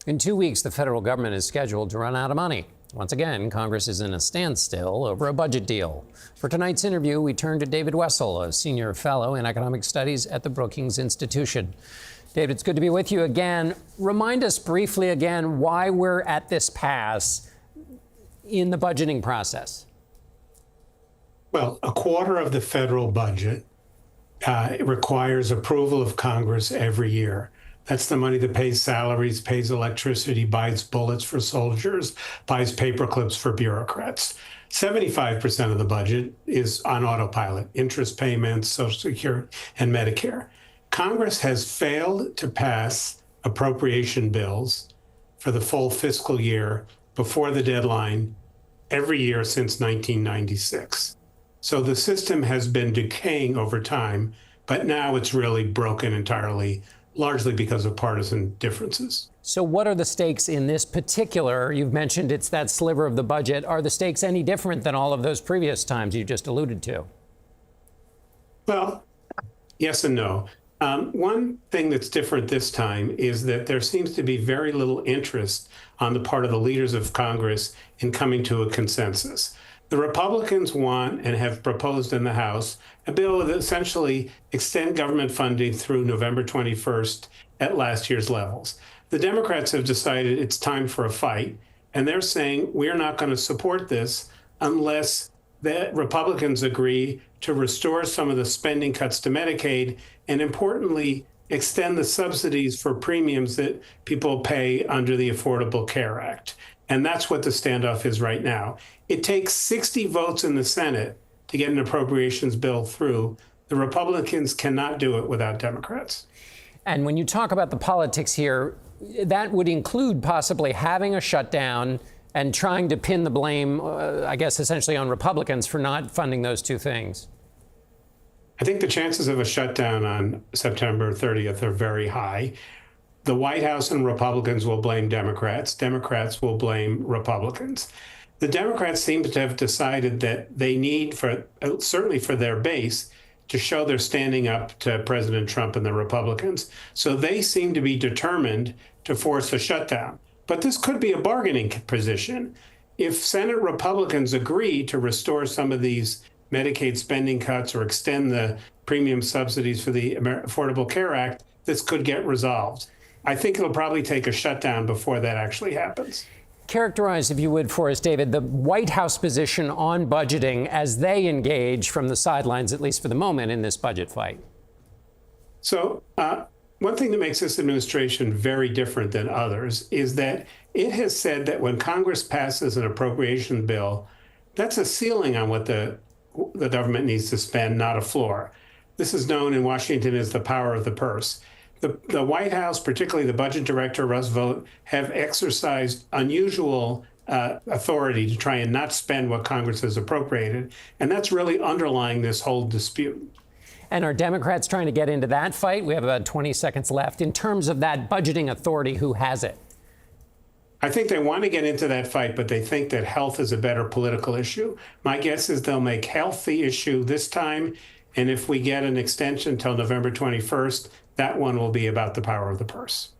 In 2 weeks, the federal government is scheduled to run out of money. Once again, Congress is in a standstill over a budget deal. For tonight's interview, we turn to David Wessel, a senior fellow in economic studies at the Brookings Institution. David, it's good to be with you again. Remind us briefly again why we're at this pass in the budgeting process. Well, a quarter of the federal budget requires approval of Congress every year. That's the money that pays salaries, pays electricity, buys bullets for soldiers, buys paper clips for bureaucrats. 75% of the budget is on autopilot, interest payments, Social Security, and Medicare. Congress has failed to pass appropriation bills for the full fiscal year before the deadline every year since 1996. So the system has been decaying over time, but now it's really broken entirely, largely because of partisan differences. So what are the stakes in this particular? You've mentioned it's that sliver of the budget. Are the stakes any different than all of those previous times you just alluded to? Well, yes and no. One thing that's different this time is that there seems to be very little interest on the part of the leaders of Congress in coming to a consensus. The Republicans want and have proposed in the House a bill that essentially extend government funding through November 21st at last year's levels. The Democrats have decided it's time for a fight, and they're saying we're not going to support this unless the Republicans agree to restore some of the spending cuts to Medicaid and, importantly, extend the subsidies for premiums that people pay under the Affordable Care Act. And that's what the standoff is right now. It takes 60 votes in the Senate to get an appropriations bill through. The Republicans cannot do it without Democrats. And when you talk about the politics here, that would include possibly having a shutdown and trying to pin the blame, I guess, essentially on Republicans for not funding those two things. I think the chances of a shutdown on September 30th are very high. The White House and Republicans will blame Democrats. Democrats will blame Republicans. The Democrats seem to have decided that they need, certainly for their base, to show they're standing up to President Trump and the Republicans. So they seem to be determined to force a shutdown. But this could be a bargaining position. If Senate Republicans agree to restore some of these Medicaid spending cuts or extend the premium subsidies for the Affordable Care Act, this could get resolved. I think it'll probably take a shutdown before that actually happens. Characterize, if you would, for us, David, the White House position on budgeting as they engage from the sidelines, at least for the moment, in this budget fight. So one thing that makes this administration very different than others is that it has said that when Congress passes an appropriation bill, that's a ceiling on what the government needs to spend, not a floor. This is known in Washington as the power of the purse. The White House, particularly the budget director, Russ Vought, have exercised unusual authority to try and not spend what Congress has appropriated. And that's really underlying this whole dispute. And are Democrats trying to get into that fight? We have about 20 seconds left. In terms of that budgeting authority, who has it? I think they want to get into that fight, but they think that health is a better political issue. My guess is they'll make health the issue this time. And if we get an extension till November 21st, that one will be about the power of the purse.